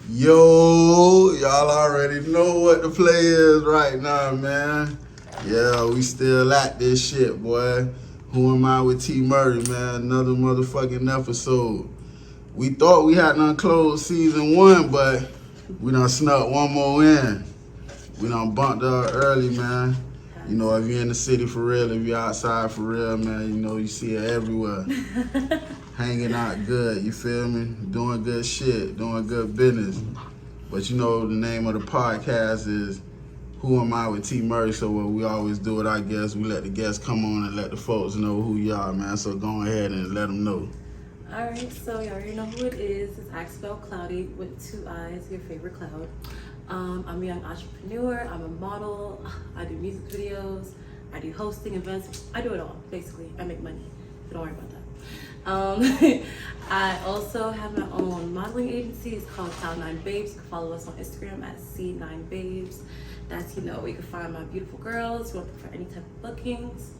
Yo, y'all already know what the play is right now, man. Yeah, we still at this shit, boy. Who am I with T.Murray, man? Another motherfucking episode. We thought we had done closed season 1, but we done snuck one more in. We done bumped up early, man. You know, if you're in the city for real, if you're outside for real, man, you know, you see it everywhere. Hanging out good, you feel me? Doing good shit, doing good business. But you know, the name of the podcast is Who Am I with T.Murray? So what we always do it, I guess, we let the guests come on and let the folks know who you are, man. So go ahead and let them know. All right, so you already know who it is. It's Axel Cloudy with 2 eyes, your favorite cloud. I'm a young entrepreneur. I'm a model. I do music videos. I do hosting events. I do it all, basically. I make money. Don't worry about that. I also have my own modeling agency. It's called Cloud9 Babes. You can follow us on Instagram at C9 Babes. That's, you know, where you can find my beautiful girls who are looking for any type of bookings,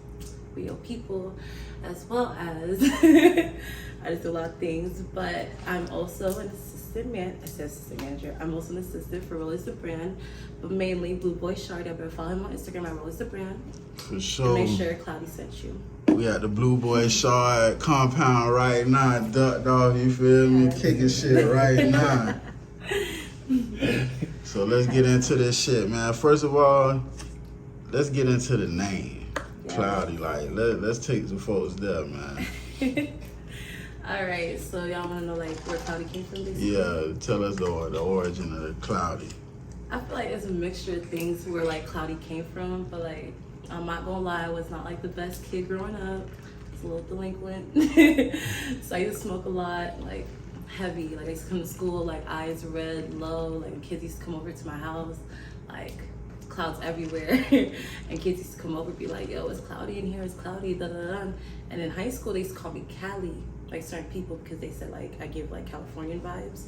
real people, as well as I just do a lot of things. But I'm also an assistant manager. I'm also an assistant for Roll is the Brand, but mainly Blue Boy Shard. I've been following him on Instagram at Roll is the Brand. For sure. And make sure Cloudy sent you. We at the Blue Boy Shard compound right now, ducked off, you feel me? Kicking shit right now. So let's get into this shit, man. First of all, let's get into the name. Yeah. Cloudy, like, let's take the folks there, man. All right, so y'all want to know, like, where Cloudy came from? Basically? Yeah, tell us the origin of the Cloudy. I feel like it's a mixture of things where, like, Cloudy came from, but, like, I'm not gonna lie, I was not like the best kid growing up. I was a little delinquent. So I used to smoke a lot, like heavy. Like I used to come to school, like eyes red, low, like kids used to come over to my house, like clouds everywhere. And kids used to come over and be like, yo, it's cloudy in here, it's cloudy, da da da. And in high school they used to call me Cali, like certain people, because they said like I give like Californian vibes,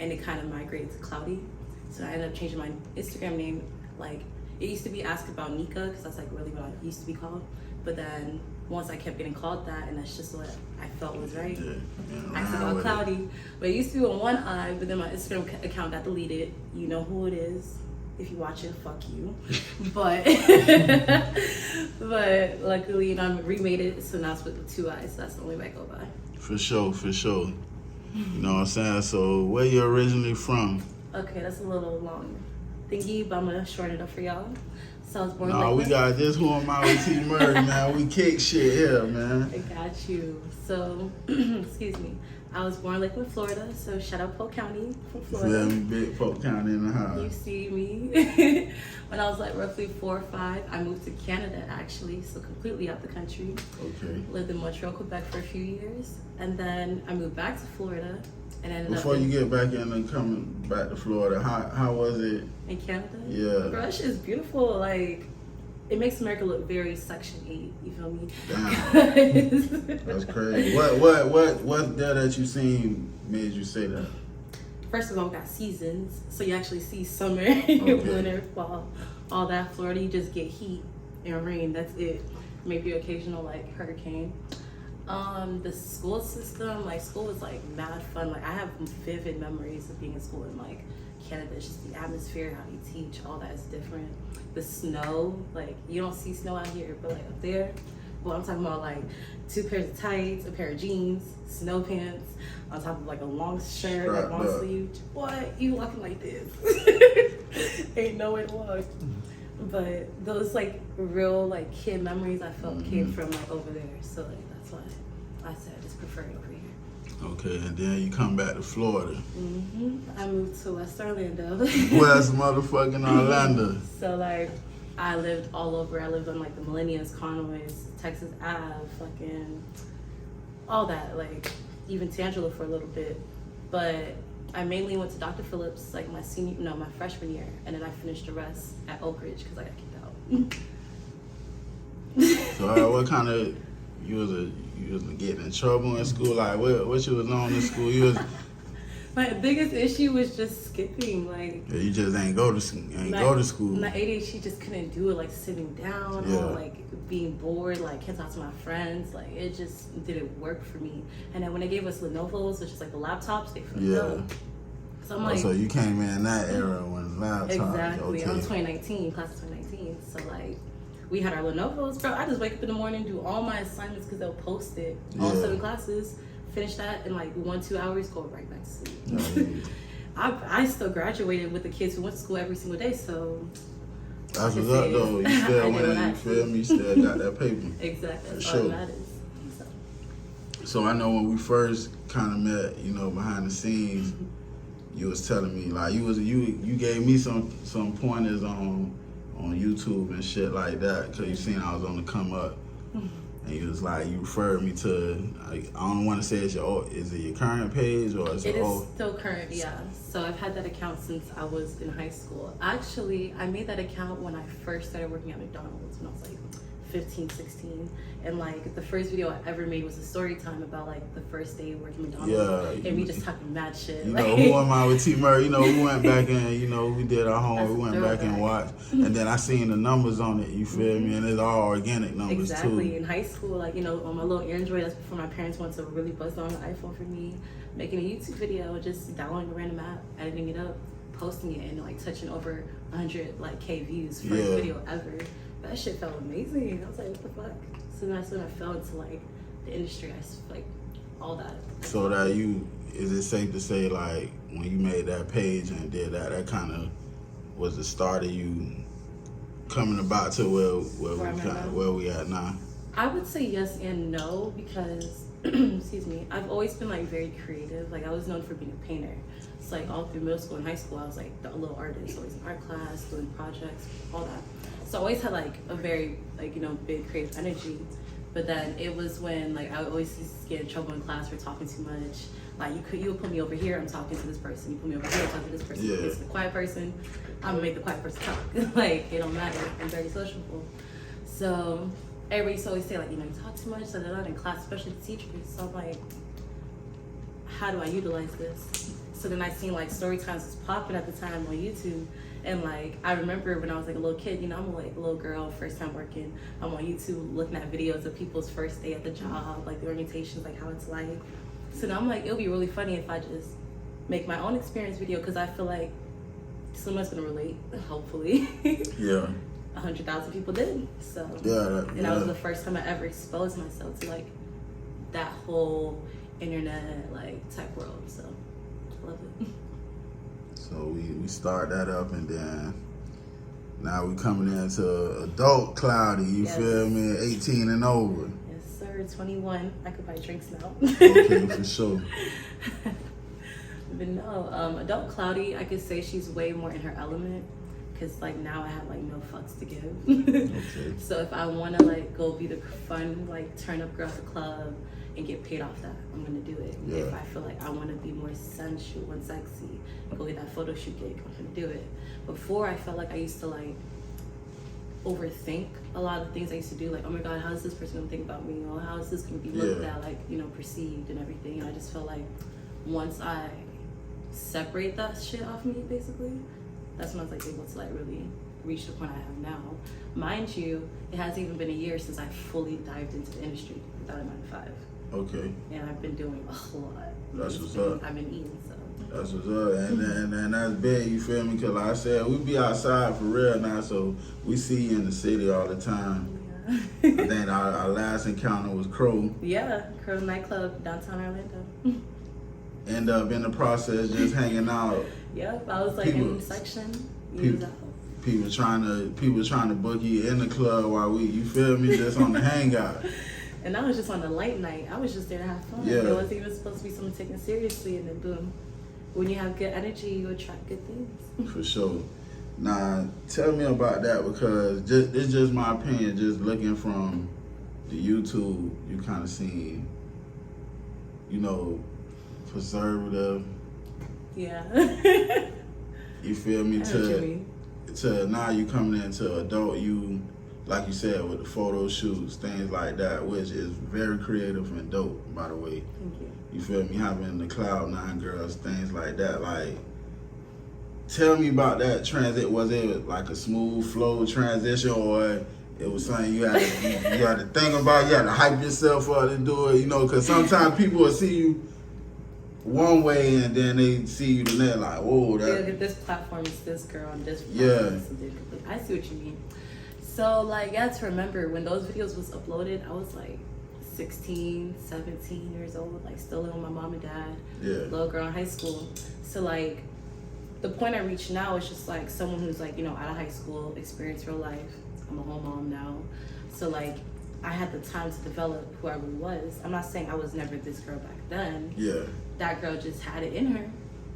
and it kind of migrated to Cloudy. So I ended up changing my Instagram name, like it used to be Ask About Nika, because that's like really what I used to be called. But then once I kept getting called that, and that's just what I felt was right. Ask About Cloudy. But it used to be on one eye, but then my Instagram account got deleted. You know who it is. If you watch it, fuck you. But but luckily, you know, I remade it, so now it's with the 2 eyes. So that's the only way I go by. For sure, for sure. You know what I'm saying? So where you originally from? Okay, that's a little long thingy, but I'm gonna shorten it up for y'all. So I was born in we got this Who Am I with T.Murray, man. We kick shit here, man. I got you. So, excuse me. I was born in Lakewood, Florida, so shout out Polk County from Florida. Yeah, big Polk County in the house. You see me. When I was like roughly 4 or 5, I moved to Canada actually, so completely out the country. Okay. Lived in Montreal, Quebec for a few years, and then I moved back to Florida. And before you get back in and coming back to Florida, how was it? In Canada? Yeah. Bro, that shit is beautiful. Like, it makes America look very Section 8, you feel me? Damn. That's crazy. What there that you seen made you say that? First of all, we got seasons. So you actually see summer, winter, fall, all that. Florida, you just get heat and rain. That's it. Maybe occasional, like, hurricane. The school system, like school was like mad fun. Like I have vivid memories of being in school in like Canada. It's just the atmosphere, how you teach, all that is different. The snow, like you don't see snow out here, but like up there, well, I'm talking about like 2 pairs of tights, a pair of jeans, snow pants, on top of like a long shirt, like long sleeve. What? You walking like this? Ain't no way to walk. But those like real like kid memories I felt came from like over there. So like that's why I said I just prefer it over here. Okay, and then you come back to Florida. I moved to West Orlando. West motherfucking Orlando. So like I lived all over. I lived on like the Millenniums, Conways, Texas Ave, fucking all that. Like even Tangela for a little bit. But I mainly went to Dr. Phillips like my freshman year, and then I finished the rest at Oak Ridge because I got kicked out. So what kind of you was getting in trouble in school? Like what you was on in school? You was My biggest issue was just skipping, like. Yeah, you just ain't go to school. My ADHD just couldn't do it, like sitting down or like being bored, like can't talk to my friends. Like it just didn't work for me. And then when they gave us Lenovo's, which is like the laptops, they fucked up. So I'm like, so you came in that era when laptops. exactly. Okay. I'm 2019, class of 2019. So like, we had our Lenovo's, bro. I just wake up in the morning, do all my assignments because they'll post it. All 7 classes, finish that in like 1-2 hours, go right back to sleep. I still graduated with the kids who went to school every single day, so. That's what's up, though. You still went in, you feel me? You still got that paper. Exactly. For That's sure. all that matters. So I know when we first kind of met, you know, behind the scenes, you was telling me like you gave me some pointers on YouTube and shit like that because you seen I was on the come up, and you was like you referred me to I don't want to say is it your current page or is it is still current, yeah. So I've had that account since I was in high school. Actually, I made that account when I first started working at McDonald's when I was like 15, 16, and like the first video I ever made was a story time about like the first day working McDonald's, and we just talking mad shit. You know, who am I with T.Murray? You know, we went back and we did our homework. We went back and watched, and then I seen the numbers on it. You feel me? And it's all organic numbers too. Exactly. In high school, like on my little Android, that's before my parents went to really buzz on the iPhone for me, making a YouTube video, just downloading a random app, editing it up, posting it, and like touching over 100 like K views first video ever. That shit felt amazing. I was like, what the fuck? So that's when I fell into like the industry. Like all that. So that is it safe to say like when you made that page and did that kind of was the start of you coming about to where we at now? I would say yes and no because excuse me, I've always been like very creative. Like I was known for being a painter. It's like all through middle school and high school I was like a little artist, always in art class, doing projects, all that. So I always had like a very like big creative energy. But then it was when like I always used to get in trouble in class for talking too much. Like you would put me over here, I'm talking to this person. You put me over here, I'm talking to this person. It's the quiet person. I'm gonna make the quiet person talk. Like it don't matter. I'm very sociable. So everybody used to always say like you talk too much, in class, especially the teachers. So I'm like, how do I utilize this? So then I seen like story times was popping at the time on YouTube. And like I remember when I was like a little kid, I'm like a little girl, first time working. I'm on YouTube looking at videos of people's first day at the job, like the orientations, like how it's like. So now I'm like, it'll be really funny if I just make my own experience video because I feel like someone's gonna relate, hopefully. Yeah. 100,000 people did. So and that was the first time I ever exposed myself to like that whole internet like tech world. So I love it. So we start that up and then now we coming into adult Cloudy, you feel me? 18 and over. Yes, sir. 21. I could buy drinks now. Okay, for sure. But no, adult Cloudy, I could say she's way more in her element because like now I have like no fucks to give. Okay. So if I want to like go be the fun like turn up girl at the club and get paid off that, I'm gonna do it. Yeah. If I feel like I want to be more sensual and sexy, go get that photo shoot gig, I'm gonna do it. Before I felt like I used to like overthink a lot of things I used to do, like, oh my god, how is this person gonna think about me, or how is this gonna be looked at, like perceived and everything. And I just felt like once I separate that shit off me, basically, that's when I was like able to like really reach the point I have now. Mind you, it hasn't even been a year since I fully dived into the industry without a 9-to-5. Okay. And I've been doing a lot. That's what's up. I've been eating, so. That's what's up. And that's big, you feel me? Because like I said, we be outside for real now, so we see you in the city all the time. Yeah. I think our last encounter was Crow. Yeah, Crow nightclub, downtown Orlando. End up in the process just hanging out. Yep, I was like in the section. People trying to book you in the club while you feel me, just on the hangout. And that was just on a light night. I was just there to have fun. Yeah. It wasn't even supposed to be something taken seriously, and then boom. When you have good energy, you attract good things. For sure. Now, tell me about that because it's just my opinion, just looking from the YouTube, you kind of seen, preservative. Yeah. You feel me? To now you coming into adult you, like you said, with the photo shoots, things like that, which is very creative and dope, by the way. Thank you. You feel me? Having the Cloud9 girls, things like that. Like, tell me about that transit. Was it like a smooth flow transition, or it was something you had to think about? You had to hype yourself up to do it, because sometimes people will see you one way, and then they see you the next, like, whoa, Look that. at this platform, it's this girl, and this Yeah. platform is this. I see what you mean. So, like, yeah, to remember, when those videos was uploaded, I was, like, 16, 17 years old, like, still living with my mom and dad. Yeah. Little girl in high school. So, like, the point I reach now is just, like, someone who's, like, you know, out of high school, experienced real life. I'm a home mom now. So, like, I had the time to develop who I really was. I'm not saying I was never this girl back then. Yeah. That girl just had it in her,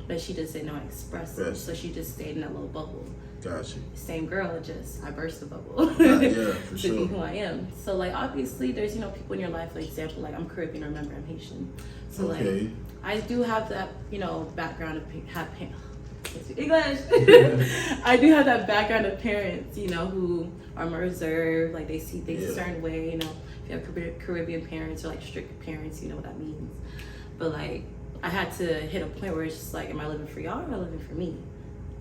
but she just didn't know how to express it. Yes. So she just stayed in that little bubble. Gotcha. Same girl, just I burst the bubble Yeah, for to sure. be who I am. So like obviously there's, you know, people in your life, for example, like I'm Caribbean, remember I'm Haitian. So Okay. like I do have that, you know, background of English. I do have that background of parents, you know, who are more reserved, like they see things a certain way, you know. If you have Caribbean parents or like strict parents, you know what that means. But like I had to hit a point where it's just like, am I living for y'all or am I living for me?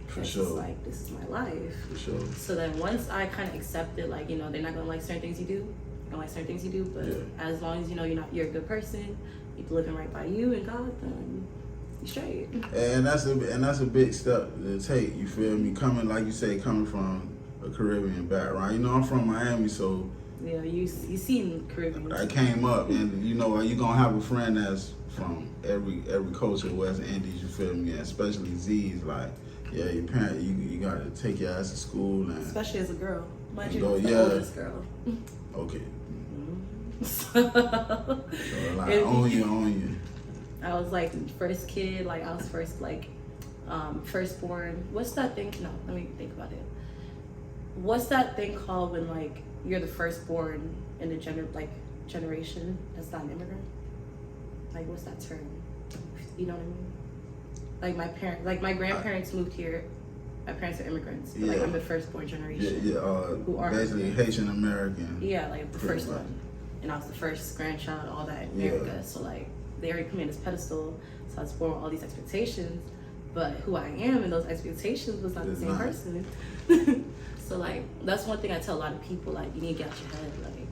For It's sure. just like, this is my life. For sure. So then once I kind of accepted, like, you know, they're not gonna like certain things you do, don't like certain things you do, but as long as you know you're a good person, you're living right by you and God, then you straight. And that's a big step to take. You feel me? Coming, like you say, coming from a Caribbean background. You know, I'm from Miami, so Yeah, you seen Caribbean. I came up, and you know, you gonna have a friend that's from every coast of the West Indies. You feel me? And especially Z's, like, yeah, your parent, you gotta take your ass to school, and Especially as a girl. Mind You you, know, the yeah. oldest girl. okay, So so like on you. I was like first kid, like I was first like firstborn. What's that thing? No, let me think about it. What's that thing called when like you're the firstborn in the generation that's not an immigrant? Like what's that term? You know what I mean? Like my grandparents moved here. My parents are immigrants, but like Yeah. I'm the firstborn generation. Who are Basically Haitian American. Yeah, like the Pretty first much. one. And I was the first grandchild, all that in America. So like they already put me on this pedestal. So I was born with all these expectations. But who I am and those expectations was not the same person. So like that's one thing I tell a lot of people, like you need to get out your head. Like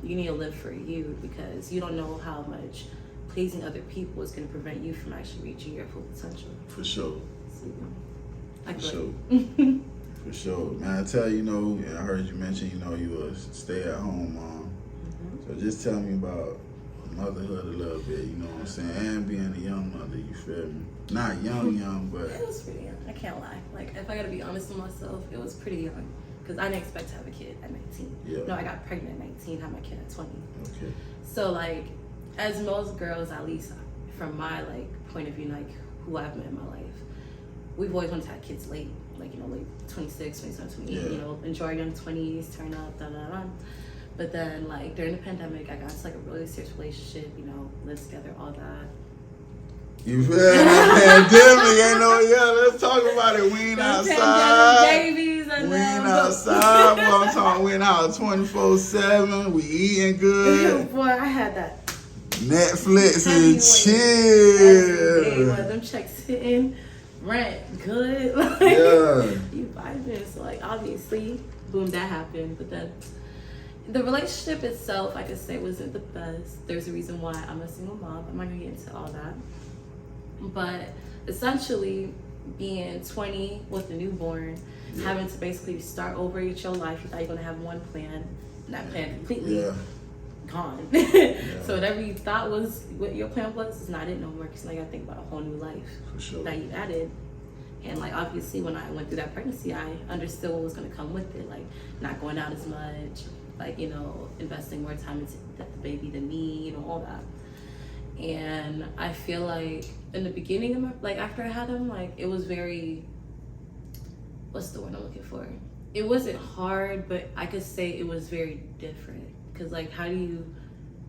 you need to live for you because you don't know how much pleasing other people is gonna prevent you from actually reaching your full potential. For sure. So, I For feel sure. like- For sure. Man, I tell you, you know, I heard you mention, you know, you was stay-at-home mom. So just tell me about motherhood a little bit, you know what I'm saying? And being a young mother, you feel me? Not young, but It was pretty young. I can't lie. Like, if I gotta be honest with myself, it was pretty young. Because I didn't expect to have a kid at 19. Yeah. No, I got pregnant at 19, had my kid at 20. okay. So, like, as most girls, at least from my, like, point of view, like, who I've met in my life, we've always wanted to have kids late. Like, you know, like 26, 27, 28, you know, enjoy our young 20s, turn up, da-da-da. But then, like, during the pandemic, I got into, like, a really serious relationship, you know, lived together, all that. You feel me? Pandemic ain't no, let's talk about it. We ain't outside. Babies and We ain't outside. Boy, I'm talking, we ain't out 24/7. We eating good. Boy, I had that. Netflix and Hey, chill. them checks hitting, rent good. Like, Yeah. you vibing. So, like, obviously, boom, that happened. But then the relationship itself, I could say, wasn't the best. There's a reason why I'm a single mom. I'm not gonna get into all that. But essentially, being 20 with a newborn, having to basically start over with your life, you thought you're gonna have one plan, and that plan completely gone. So whatever you thought was what your plan was, is not it no more. Because now you gotta think about a whole new life For sure. that you added. And like obviously, when I went through that pregnancy, I understood what was gonna come with it, like not going out as much, like you know, investing more time into the baby than me, you know, all that. And I feel like in the beginning of my, like after I had him, like it was very, what's the word I'm looking for? It wasn't hard, but I could say it was very different. Cause like, how do you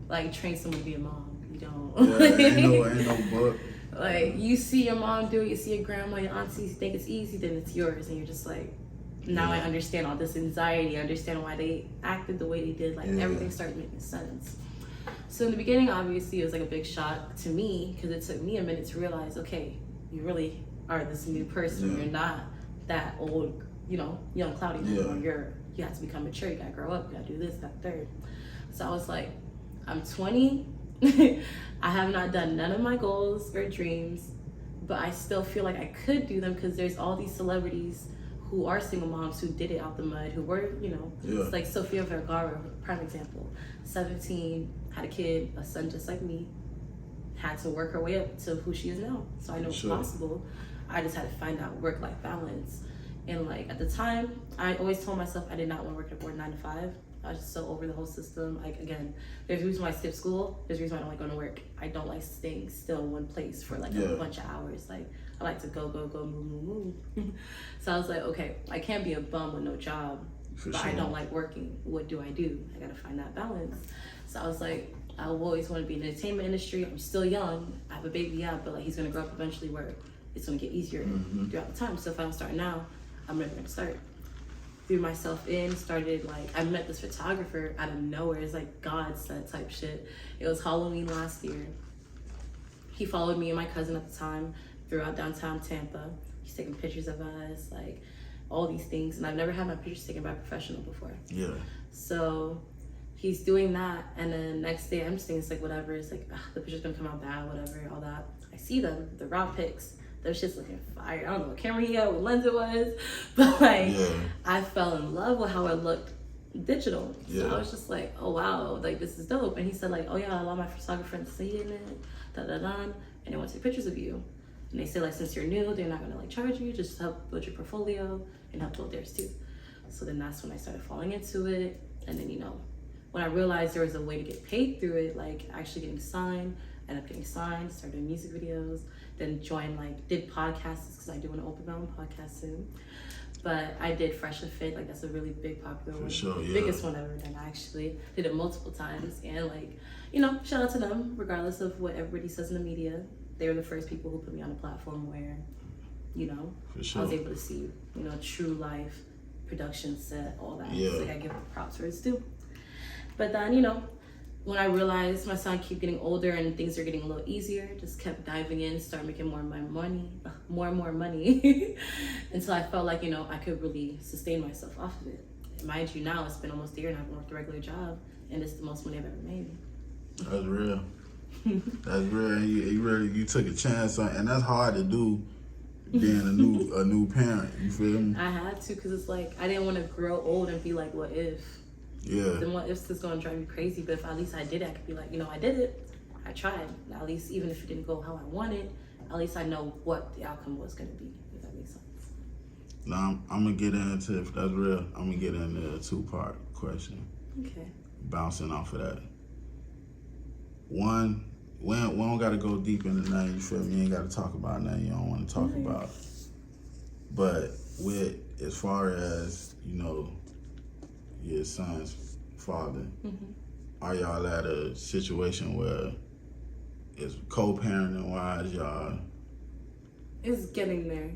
like train someone to be a mom? You don't. Yeah, ain't no book. Like you see your mom do it, you see your grandma, your aunties, you think it's easy, then it's yours, and you're just like, now I understand all this anxiety. I understand why they acted the way they did. Like everything started making sense. So in the beginning, obviously, it was like a big shock to me because it took me a minute to realize, okay, you really are this new person. You're not that old, you know, young cloudy anymore. You have to become mature. You gotta grow up. You gotta do this, that, third. So I was like, I'm 20. I have not done none of my goals or dreams, but I still feel like I could do them because there's all these celebrities who are single moms who did it out the mud, who were, it's like Sofia Vergara, prime example. 17, had a kid, a son just like me, had to work her way up to who she is now. So I know it's possible. I just had to find out work-life balance. And like at the time, I always told myself I did not want to work at a 9 to 5. I was just so over the whole system. Like again, there's a reason why I skip school. There's a reason why I don't like going to work. I don't like staying still in one place for like a bunch of hours. Like I like to go, move. So I was like, okay, I can't be a bum with no job, but I don't like working. What do? I gotta find that balance. So I was like, I always want to be in the entertainment industry. I'm still young. I have a baby, but like he's gonna grow up eventually where it's gonna get easier throughout the time. So if I don't start now, I'm never gonna start. Threw myself in, started like, I met this photographer out of nowhere. It's like God said type shit. It was Halloween last year. He followed me and my cousin at the time throughout downtown Tampa. He's taking pictures of us, like all these things. And I've never had my pictures taken by a professional before. Yeah. So he's doing that. And then next day I'm just thinking, it's like, whatever. It's like, the picture's gonna come out bad, whatever, all that. I see them, the raw pics. Those shit's looking fire. I don't know what camera he had, what lens it was, but like, I fell in love with how it looked digital. So I was just like, oh wow, like this is dope. And he said like, oh yeah, a lot of my photographer friends see in it, and they want to take pictures of you. And they say like, since you're new, they're not gonna like charge you, just help build your portfolio and help build theirs too. So then that's when I started falling into it. And then, when I realized there was a way to get paid through it, like actually getting signed, ended up getting signed, started doing music videos, then did podcasts because I do want to open my own podcast soon. But I did Fresh and Fit, like that's a really big popular one. For sure, yeah. Biggest one I've ever done, actually. Did it multiple times. And like, shout out to them, regardless of what everybody says in the media. They were the first people who put me on a platform where, For sure. I was able to see, true life, production set, all that. Yeah. So like, I give props where it's due. But then, when I realized my son kept getting older and things are getting a little easier, just kept diving in, started making more and more money until I felt like, I could really sustain myself off of it. And mind you, now it's been almost a year and I haven't worked a regular job, and it's the most money I've ever made. That's real. That's real. You took a chance on, and that's hard to do being a new parent. You feel me? I had to, because it's like, I didn't want to grow old and be like, what if? Yeah. Then what if's is gonna drive me crazy, but if at least I did it, I could be like, I did it. I tried. At least even if it didn't go how I wanted, at least I know what the outcome was gonna be, if that makes sense. Now I'm gonna get into, if that's real, I'm gonna get into a 2-part question. Okay. Bouncing off of that. One, we don't gotta go deep into nothing, you feel me? You ain't gotta talk about nothing you don't wanna talk about. But as far as, your son's father, are y'all at a situation where it's co-parenting wise, y'all? It's getting there.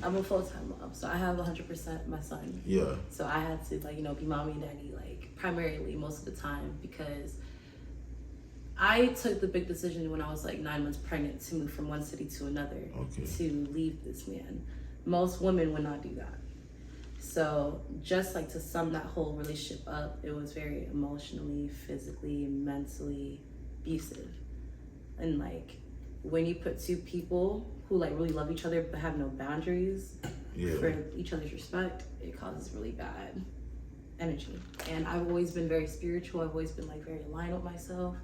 I'm a full-time mom, so I have 100% my son. Yeah. So I had to be mommy and daddy primarily most of the time, because I took the big decision when I was 9 months pregnant to move from one city to another to leave this man. Most women would not do that. So just to sum that whole relationship up, it was very emotionally, physically, mentally abusive. And when you put two people who really love each other but have no boundaries for each other's respect, it causes really bad energy. And I've always been very spiritual. I've always been very aligned with myself.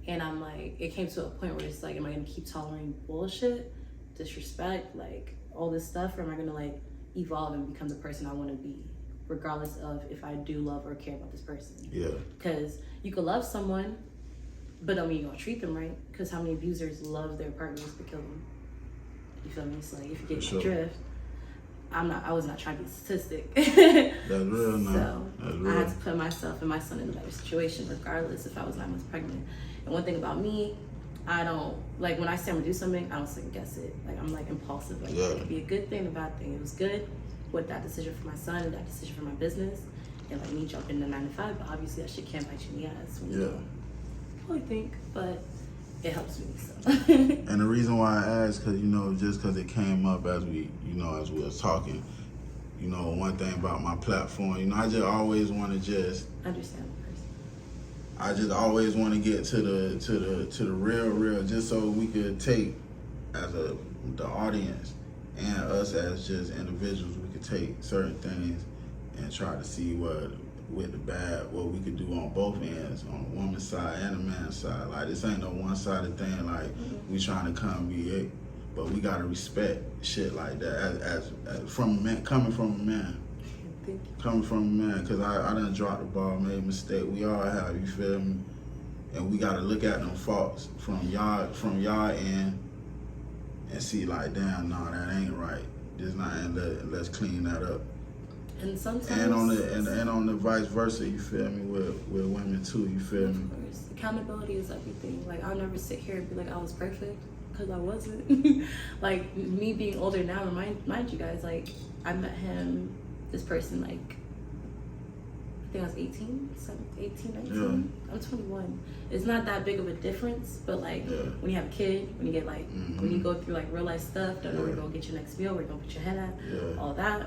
And I'm it came to a point where it's am I gonna keep tolerating bullshit, disrespect, all this stuff, or am I gonna evolve and become the person I want to be, regardless of if I do love or care about this person? Yeah. Because you could love someone, but don't mean you're gonna treat them right. Because how many abusers love their partners but kill them? You feel me? So if you get my drift, I was not trying to be a statistic. That's real, no. So that's real. I had to put myself and my son in a better situation, regardless if I was 9 months pregnant. And one thing about me, I don't, when I say I'm gonna do something, I don't second guess it. I'm impulsive. It could be a good thing, a bad thing. It was good with that decision for my son and that decision for my business. And me jumping to 9 to 5, but obviously that shit can't bite you in the ass. I think, but it helps me, so. And the reason why I asked, because, just because it came up as we was talking, one thing about my platform, I just always want to just understand the person. I just always want to get to the real, just so we could take as the audience and us as just individuals, we could take certain things and try to see what we could do on both ends, on the woman's side and the man's side. Like, this ain't no one-sided thing. Like, we trying to come be it, but we gotta respect shit like that as from a man, coming from a man. Coming from a man, because I done dropped the ball, made a mistake. We all have, you feel me? And we gotta look at them faults from y'all end and see like, damn, no, that ain't right. This not, and let's clean that up. And sometimes and on the vice versa, you feel me, with women too, you feel me? Of course. Accountability is everything. Like, I'll never sit here and be like I was perfect, because I wasn't. Like, me being older now, mind you guys, like, I met this person, like, I think I was 18, 19. Yeah. I'm 21. It's not that big of a difference, but like, when you have a kid, when you get like, when you go through like real life stuff, don't know where you're gonna get your next meal, where you're gonna put your head at, all that,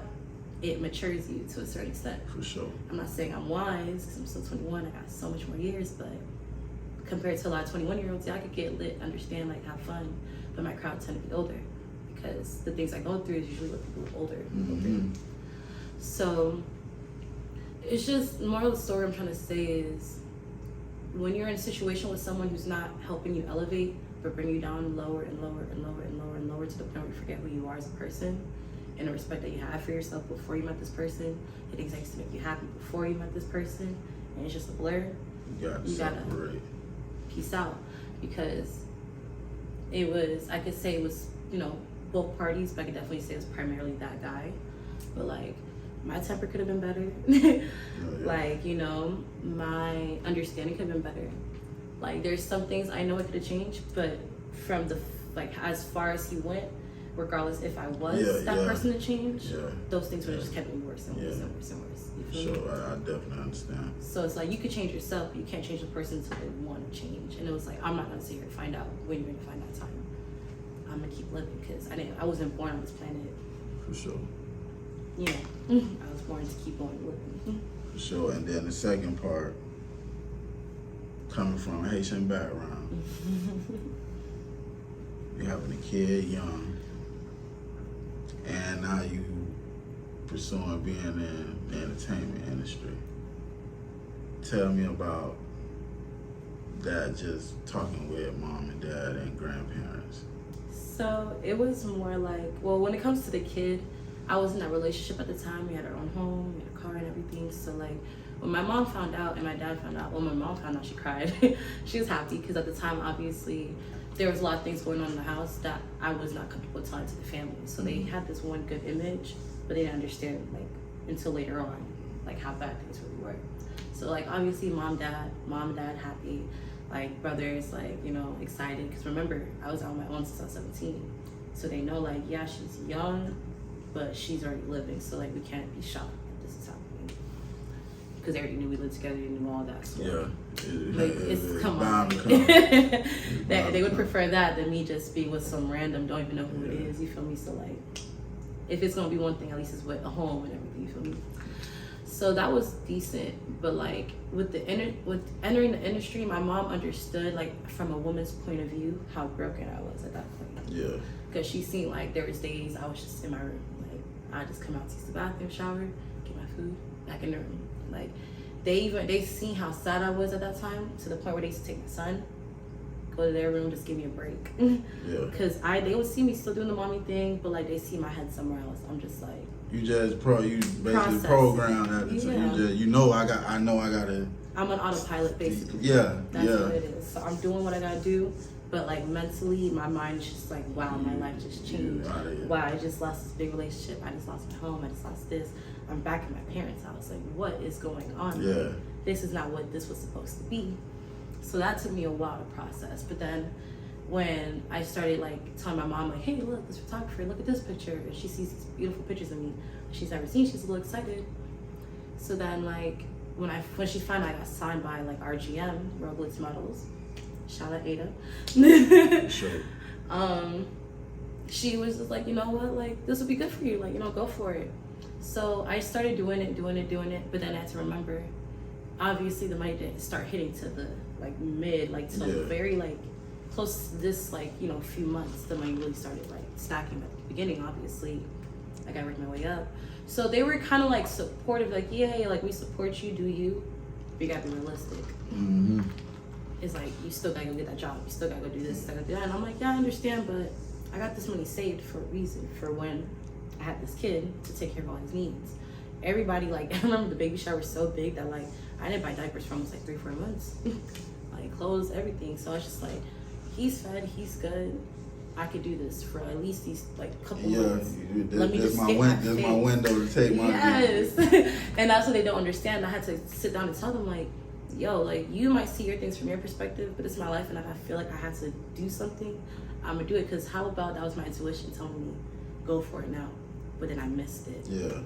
it matures you to a certain extent. For sure. I'm not saying I'm wise, because I'm still 21, I got so much more years, but compared to a lot of 21-year-olds, yeah, I could get lit, understand, like, have fun, but my crowd tend to be older, because the things I go through is usually what people older go through. So it's just, the moral of the story I'm trying to say is, when you're in a situation with someone who's not helping you elevate, but bring you down lower and lower and lower and lower and lower to the point where you forget who you are as a person, and the respect that you had for yourself before you met this person, the things that used to make you happy before you met this person, and it's just a blur, you gotta peace out. Because it was, I could say it was, you know, both parties, but I could definitely say it was primarily that guy. But like, my temper could have been better. Like, you know, my understanding could have been better. Like, there's some things I know I could have changed, but from the, like, as far as he went, regardless if I was that person to change, those things would have just kept me worse and worse and worse and worse. You feel me? I definitely understand. So it's like, you could change yourself, but you can't change the person until they want to change. And it was like, I'm not gonna sit here and find out when you're gonna find that time. I'm gonna keep living, because I wasn't born on this planet. For sure. Yeah, I was born to keep on living. For sure. And then the second part, coming from a Haitian background, you having a kid young, and now you pursuing being in the entertainment industry. Tell me about that, just talking with mom and dad and grandparents. So it was more like, well, when it comes to the kid, I was in that relationship at the time. We had our own home, we had a car and everything. So like, when my mom found out and my dad found out, well, my mom found out, she cried. She was happy, because at the time, obviously, there was a lot of things going on in the house that I was not comfortable telling to the family. So they had this one good image, but they didn't understand, like, until later on, like, how bad things really were. So like, obviously, mom, dad happy, like, brothers, like, you know, excited. Because remember, I was on my own since I was 17. So they know, like, yeah, she's young, but she's already living. So like, we can't be shocked that this is happening, because they already knew we lived together, they knew all that. So like, it's come on. They would prefer that than me just be with some random, don't even know who it is, you feel me? So like, if it's gonna be one thing, at least it's with a home and everything, you feel me? So that was decent. But like, with entering the industry, my mom understood, like, from a woman's point of view, how broken I was at that point. Yeah. Because she seen, like, there was days I was just in my room, like, I just come out to use the bathroom, shower, get my food, back in the room. Like, they seen how sad I was at that time, to the point where they used to take my son, go to their room, just give me a break. Because they would see me still doing the mommy thing, but like, they see my head somewhere else. I'm just like, you basically programmed at the time. I know I gotta. I'm on autopilot, basically. That's what it is. So I'm doing what I gotta do, but like, mentally, my mind is just like, wow, my life just changed. Wow, I just lost this big relationship. I just lost my home. I just lost this. I'm back at my parents' house. Like, what is going on? This is not what this was supposed to be. So that took me a while to process. But then when I started like telling my mom, like, hey, look, this photographer, look at this picture. And she sees these beautiful pictures of me she's never seen, she's a little excited. So then like, when she found out I got signed by like RGM, Robles Models, shout out Ada. Sure. She was just like, you know what, like, this would be good for you, like, you know, go for it. So I started doing it, but then I had to remember, obviously the money didn't start hitting to the like mid, like till very like close to this like, you know, few months. The money really started like stacking at the beginning, obviously. I gotta work my way up. So they were kind of like supportive, like, yeah, like we support you, do you? But you gotta be realistic. Mm-hmm. It's like, you still gotta go get that job, you still gotta go do this, gotta do that. And I'm like, yeah, I understand, but I got this money saved for a reason, for when I had this kid to take care of all his needs. Everybody, like, I remember the baby shower was so big that, like, I didn't buy diapers for almost, like, 3-4 months. Like, clothes, everything. So I was just like, he's fed, he's good. I could do this for at least these, like, couple months. Let me just get my window to take my Yes. And that's what they don't understand. I had to sit down and tell them, like, yo, like, you might see your things from your perspective, but it's my life, and if I feel like I have to do something, I'm gonna do it. Because how about that was my intuition telling me, go for it now, but then I missed it. Yeah.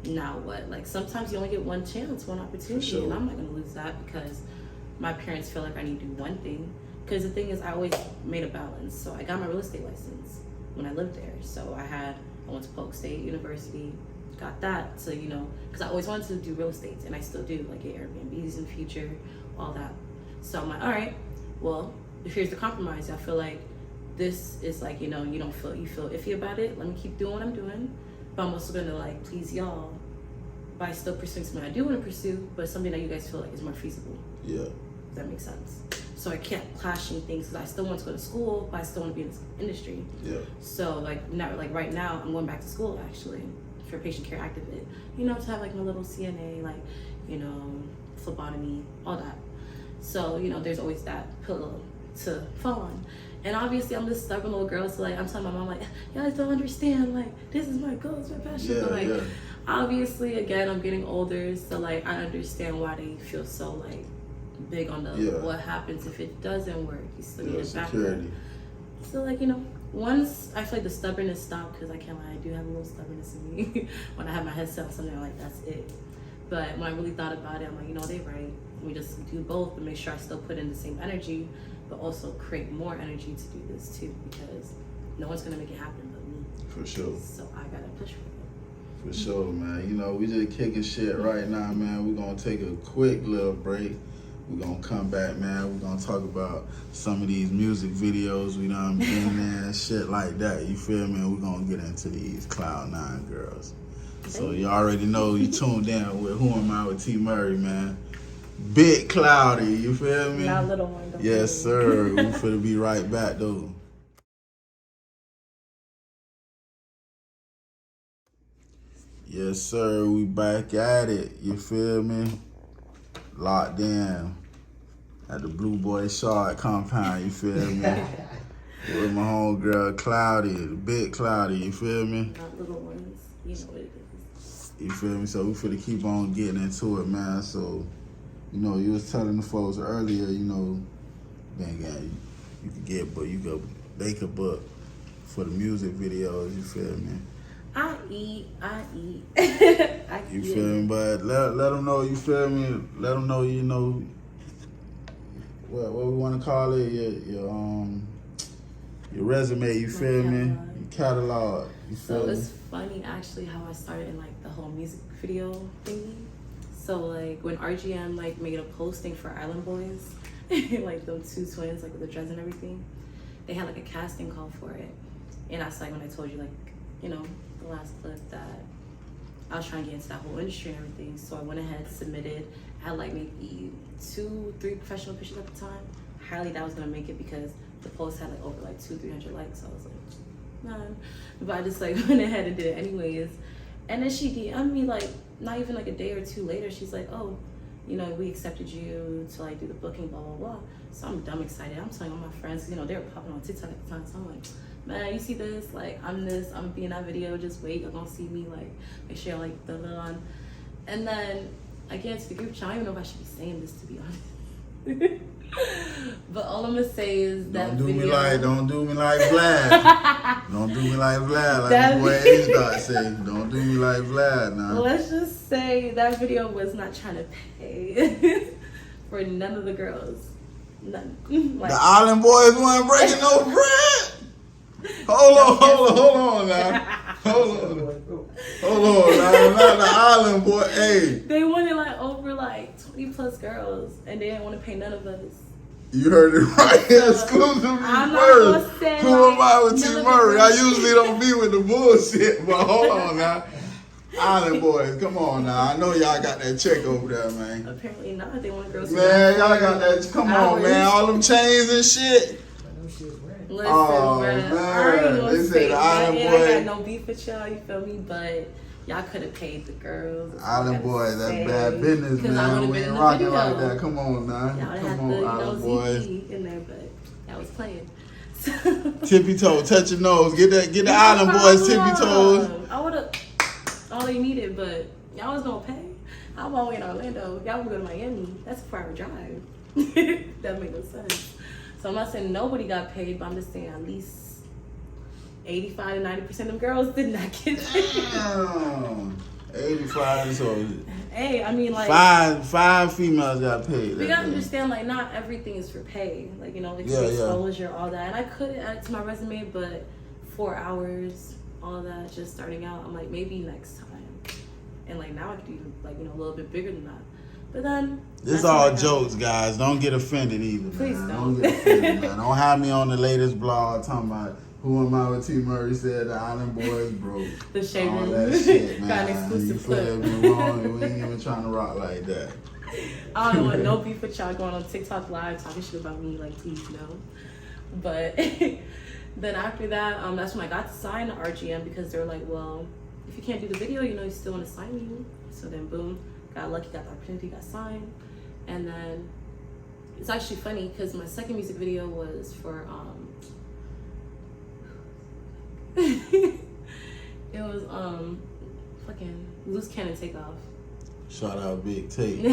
Now what? Like, sometimes you only get one chance, one opportunity, sure. and I'm not gonna lose that because my parents feel like I need to do one thing. Because the thing is, I always made a balance. So I got my real estate license when I lived there. So I went to Polk State University, got that. So, you know, because I always wanted to do real estate, and I still do, like get Airbnbs in the future, all that. So I'm like, all right, well, here's the compromise. I feel like this is like, you know, you feel iffy about it. Let me keep doing what I'm doing. But I'm also gonna like please y'all by still pursuing something I do want to pursue, but something that you guys feel like is more feasible. Yeah. Does that make sense? So I kept clashing things because I still want to go to school, but I still want to be in this industry. Yeah. So like now, like right now, I'm going back to school actually for patient care activist. You know, to have like my little CNA, like, you know, phlebotomy, all that. So, you know, there's always that pillow to fall on. And obviously I'm this stubborn little girl, so like I'm telling my mom, like, you guys don't understand, like, this is my goal, it's my passion. Yeah, but like yeah. obviously again I'm getting older, so like I understand why they feel so like big on the what happens if it doesn't work. You still need a backup. So like, you know, once I feel like the stubbornness stopped, because I can't lie, I do have a little stubbornness in me. When I have my head set on something, I'm like, that's it. But when I really thought about it, I'm like, you know, they're right. We just do both, but make sure I still put in the same energy, but also create more energy to do this too, because no one's gonna make it happen but me. For sure. So I gotta push for it. For sure, man. You know, we just kicking shit right now, man. We're gonna take a quick little break. We're gonna come back, man. We're gonna talk about some of these music videos we done been in and shit like that. You feel me? We're gonna get into these Cloud9 girls. So you already know you tuned in with Who Am I with T.Murray, man. Big Cloudy, you feel me? Not little one. Yes, sir. We finna be right back, though. Yes, sir. We back at it. You feel me? Locked in at the Blue Boy Shard compound. You feel me? With my homegirl Cloudy, the big Cloudy. You feel me? Not little ones. You know what it is. You feel me? So we finna keep on getting into it, man. So, you know, you was telling the folks earlier, you know, man, you could get, but you go, they could book for the music videos. You feel me? I eat. You feel me? But let them know, you feel me? Let them know, you know, what we want to call it, your resume, you feel me? Your catalog, you feel me? So it's funny actually how I started in like the whole music video thingy. So like when RGM like made a posting for Island Boys, like those two twins, like with the dreads and everything, they had like a casting call for it. And that's like when I told you, like, you know, the last clip, that I was trying to get into that whole industry and everything. So I went ahead, submitted, had like maybe 2-3 professional pictures at the time. Highly doubt I was gonna make it because the post had like over like 200-300 likes. So I was like, none. But I just like went ahead and did it anyways. And then she DM'd me like not even like a day or two later. She's like, oh, you know, we accepted you to like do the booking, blah, blah, blah. So I'm dumb excited. I'm telling all my friends, you know, they were popping on TikTok at the time. So I'm like, man, you see this? Like, I'm gonna be in that video. Just wait, you're gonna see me. Like, make sure like the little on. And then I get into the group chat. I don't even know if I should be saying this, to be honest. But all I'm gonna say is that don't do video. Don't do me like Vlad. Don't do me like Vlad. Like that boy H-Dot say. Don't do me like Vlad now. Let's just say that video was not trying to pay for none of the girls. None. Like, the Island Boys weren't breaking no bread. Hold on now. Hold on. Hold on, not the island boy. Hey, They wanted like over like 20 plus girls, and they didn't want to pay none of us. you heard it right. Exclusively I'm not first. gonna say, Who am I with none of T.Murray? it I really- usually don't be with the bullshit, but hold on now. Island boys, come on now. I know y'all got that check over there, man. Apparently not. They want girls. Man, y'all got that. Come on, man. All them chains and shit. Listen, Oh, bruh, man. I ain't They gonna said say the that. Island And boy- I got no beef with y'all, you feel me? But y'all could have paid the girls. That's all I Island gotta boys, that's say. bad business, 'Cause I man. would've We been ain't in the rocking video. like that. Come on now. Y'all would Come have on, to, Island boys. ZP in there, but that was playing. Tippy toe, touch your nose. Get the Island boys tippy toes. I would have all they needed, but y'all was gonna pay. I'm all the way in Orlando. Y'all would go to Miami. That's a 4-hour drive. That makes no sense. So I'm not saying nobody got paid, but I'm just saying at least 85 to 90% of them girls did not get paid. Damn. 85, so Hey, I mean, like, five females got paid. we that gotta day. understand, like, not everything is for pay. Like, you know, like Yeah, yeah. exposure, all that. And I could add it to my resume, but 4 hours, all that, just starting out, I'm like, maybe next time. And like now I could do like, you know, a little bit bigger than that. But then This that's all what I got. jokes, guys. Don't get offended either, Please man. don't. Get offended, man. Don't have me on the latest blog talking about who am I with T.Murray said the Island Boys broke. The shade All room. that shit, man. Got an exclusive You feel clip. me? Wrong. We ain't even trying to rock like that. I don't want no beef with y'all going on TikTok live talking shit about me, like, please no. But then after that, that's when I got to sign the RGM because they were like, well, if you can't do the video, you know, you still want to sign you. So then boom, got lucky, got the opportunity, got signed. And then it's actually funny because my second music video was for it was fucking Loose Cannon Takeoff. Shout out Big Tate.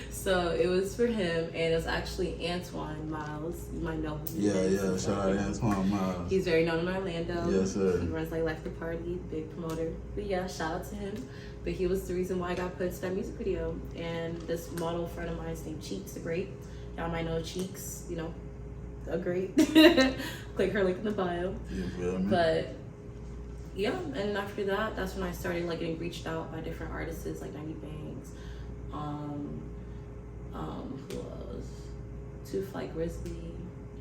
So it was for him, and it was actually Antoine Miles. You might know him. Yeah. Shout out Antoine Miles. He's very known in Orlando. Yes, sir. He runs like Life the Party, big promoter. But yeah, shout out to him. But he was the reason why I got put into that music video. And this model friend of mine is named Cheeks the Great. Y'all might know Cheeks, you know, a great. Click her link in the bio. You feel me? But yeah, and after that, that's when I started like getting reached out by different artists like 90 Bangs, who else? Two Flight Grizzly,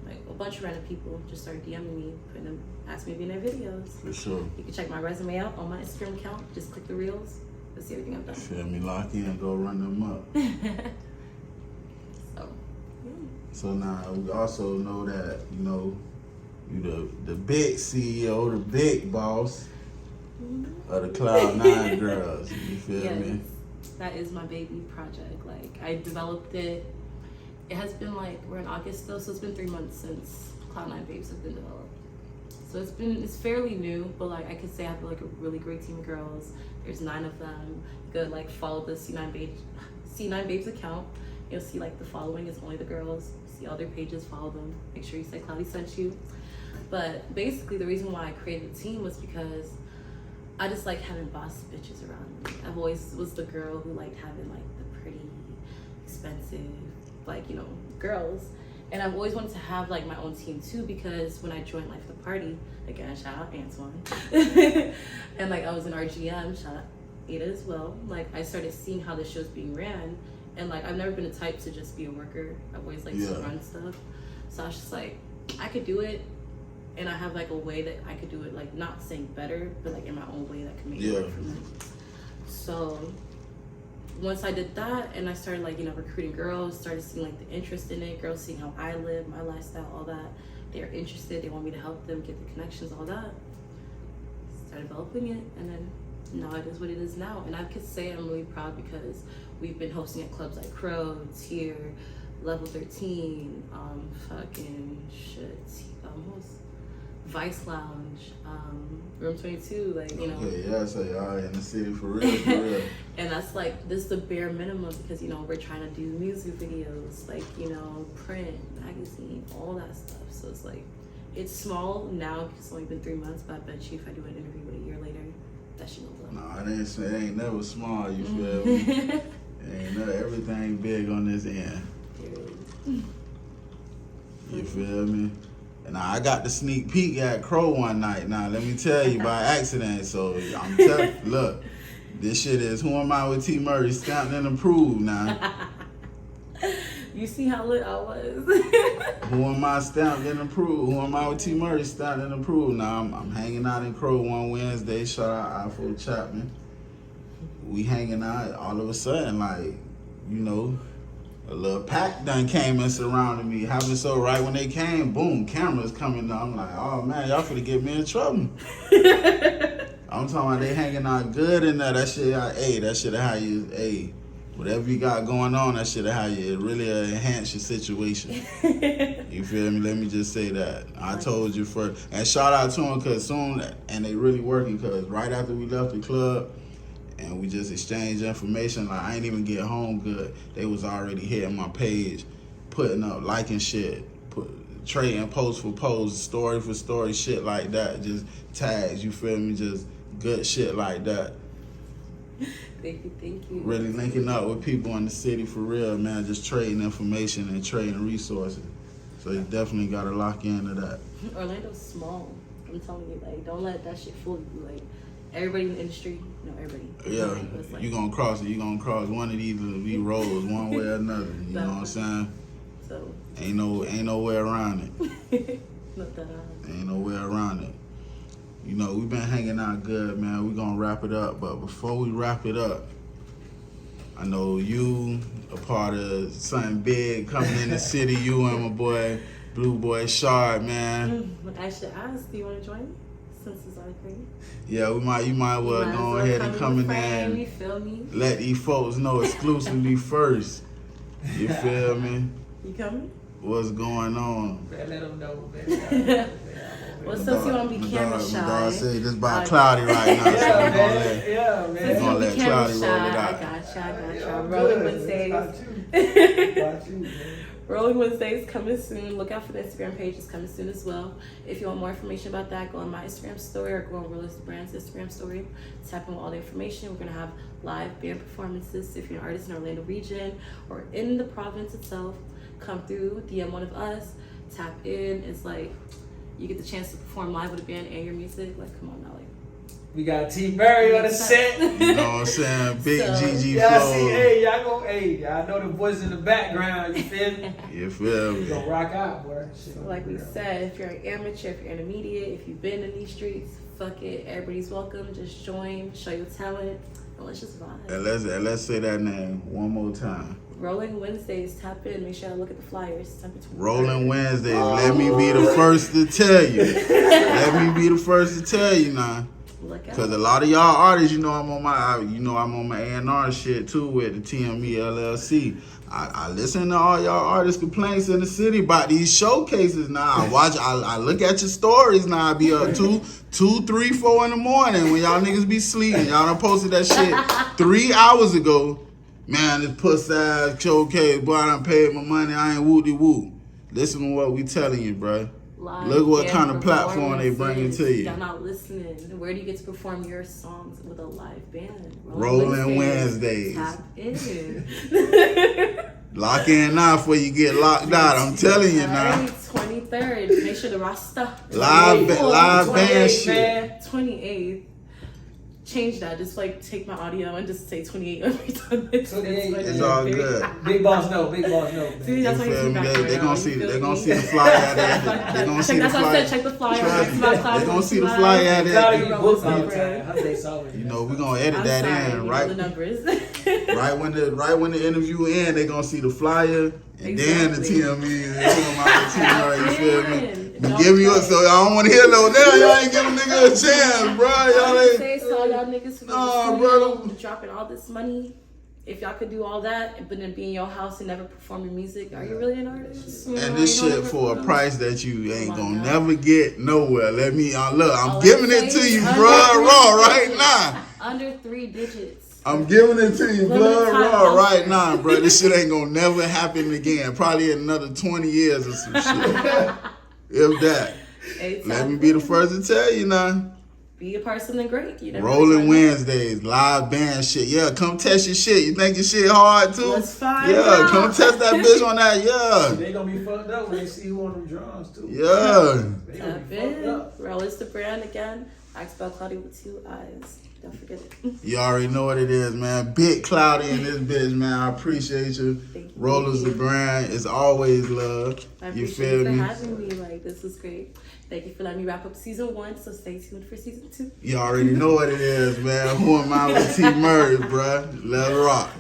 like a bunch of random people just started DMing me, putting them, asking me to be in their videos. For sure. You can check my resume out on my Instagram account. Just click the reels. Let's see everything I've done. Feel me? Lock in, go run them up. So, yeah. So now we also know that, you know, you the big CEO, the big boss of the Cloud9 girls. You feel Yes, me? that is my baby project. Like, I developed it. It has been like, we're in August though, so it's been 3 months since Cloud9 Babes have been developed. So it's fairly new, but like I could say I have like a really great team of girls. There's 9 of them. You could like follow the C9 Babes account. You'll see like the following is only the girls. See all their pages, follow them. Make sure you say Cloudy sent you. But basically the reason why I created the team was because I just like having boss bitches around me. I've always was the girl who liked having like the pretty, expensive, like, you know, girls. And I've always wanted to have like my own team too, because when I joined Life the Party, again, shout out Antoine. And like I was in RGM, shout out Ada as well. Like I started seeing how the show's being ran, and like I've never been the type to just be a worker. I've always liked to run stuff. So I was just like, I could do it, and I have like a way that I could do it, like not saying better, but like in my own way that can make it work for me. So once I did that and I started like, you know, recruiting girls, started seeing like the interest in it, girls seeing how I live, my lifestyle, all that. They're interested, they want me to help them get the connections, all that. Started developing it, and then now it is what it is now. And I could say I'm really proud because we've been hosting at clubs like Crow, Tier, Level 13, fucking shit, what was Vice Lounge, Room 22, like, you know. Okay, yeah, so y'all in the city for real, for real. And that's like, this is the bare minimum because, you know, we're trying to do music videos, like, you know, print, magazine, all that stuff. So it's like, it's small now because it's only been 3 months, but I bet you if I do an interview a year later, that shit will blow. No, it ain't never small, you feel me? Ain't never, everything big on this end. You feel me? And I got the sneak peek at Crow one night. Now, let me tell you, by accident. So, I'm telling you, look, this shit is Who Am I with T.Murray, stamped and approved now. You see how lit I was. Who Am I stamped and approved? Who Am I with T.Murray, stamped and approved? Now, I'm hanging out in Crow one Wednesday. Shout out Ifo Chapman. We hanging out, all of a sudden, like, you know, a little pack done came and surrounded me. Happened so right when they came, boom, cameras coming down. I'm like, oh man, y'all finna get me in trouble. I'm talking about they hanging out good in there. That shit, that shit how you, whatever you got going on, that shit how you, it really enhance your situation. You feel me? Let me just say that. I told you first. And shout out to them, cause soon, and they really working, cause right after we left the club, and we just exchanged information. Like, I ain't even get home good. They was already hitting my page, putting up, liking shit, trading post for post, story for story, shit like that. Just tags, you feel me? Just good shit like that. Thank you. Really linking up with people in the city for real, man. Just trading information and trading resources. So you definitely gotta lock into that. Orlando's small. I'm telling you, like, don't let that shit fool you. Like, everybody in the industry, everybody. Yeah, like, you gonna cross it. You gonna cross one of these roads, one way or another. You know what I'm saying? So ain't no way around it. Not that Ain't no way around it. You know, we've been hanging out good, man. We gonna wrap it up, but before we wrap it up, I know you a part of something big coming in the city. You and my boy, Blue Boy Shard, man. I should ask, do you want to join me? Since it's our thing. Yeah, you might well go ahead and come in there and you feel me? let these folks know exclusively first. You feel me? You coming? What's going on? Man, let them know, man. Well, since you want to be camera shy. My dog said this about cloudy right now, so we're gonna let Cloudy roll it out. I got you. Rolling Wednesdays. Rolling Wednesdays coming soon. Look out for the Instagram page. It's coming soon as well. If you want more information about that, go on my Instagram story or go on Realistic Brand's Instagram story. Tap in with all the information. We're going to have live band performances. If you're an artist in the Orlando region or in the province itself, come through, DM one of us, tap in. It's like you get the chance to perform live with a band and your music. Like, come on now. Like, we got T.Murray on the set. You know what I'm saying? Big GG y'all flow. See, y'all know the voices in the background. You feel me? You feel me? We gonna rock out, boy. Shit, like we said, if you're an amateur, if you're intermediate, if you've been in these streets, fuck it. Everybody's welcome. Just join, show your talent, and let's just vibe. And let's say that name one more time. Rolling Wednesdays, tap in. Make sure I look at the flyers. Rolling Wednesdays. Let me be the first to tell you. Let me be the first to tell you now. Because a lot of y'all artists, I'm on my A&R shit too with the TME LLC. I listen to all y'all artists' complaints in the city about these showcases now. I look at your stories now. I be up 2, 3, 4 in the morning when y'all niggas be sleeping. Y'all done posted that shit 3 hours ago. Man, this puss ass showcase, boy, I done paid my money. I ain't woo-de-woo. Listen to what we telling you, bruh. Look what kind of platform they bringing to you. Y'all not listening. Where do you get to perform your songs with a live band? Rolling Wednesdays. Tap in. Lock in now before you get locked out. I'm telling you now. 23rd. Make sure the Rasta. Live band shit. 28th. Change that. Just like take my audio and just say 28 every time. 28. It's all good. Big boss no. See, that's why they gonna see the flyer at it. They gonna see the flyer. Check the flyer. They gonna see the flyer at it. We gonna edit that in right. The numbers. right when the interview ends, they gonna see the flyer and then the TME. You feel me? Give me up, so y'all don't want to hear no damn. Y'all ain't giving nigga a chance, bro. Y'all ain't. So y'all niggas who dropping all this money. If y'all could do all that, but then be in your house and never perform your music, are you really an artist? And this shit for a price that you ain't gonna never get nowhere. Let me look. I'm giving it to you, blood raw, right now. Under 3 digits. I'm giving it to you, blood raw, right now, bro. This shit ain't gonna never happen again. Probably in another 20 years or some shit. If that. Let me be the first to tell you now. be a part of something great. You never Rolling really know. Wednesdays, live band shit. Yeah, come test your shit. You think your shit hard too? Let's find Yeah, out. come test that bitch on that. Yeah. They gonna be fucked up when they see who on them drums too. Yeah. They gonna Tap be fucked in. up. Rollers the brand again. I spell Cloudy with 2 eyes. Don't forget it. You already know what it is, man. Big Cloudy in this bitch, man. I appreciate you. Thank you. Rollers the brand is always love. I You appreciate feel you for me? having me. Like, this was great. Thank you for letting me wrap up season 1. So stay tuned for season 2. You already know what it is, man. Who am I with T.Murray, bruh? Let's rock.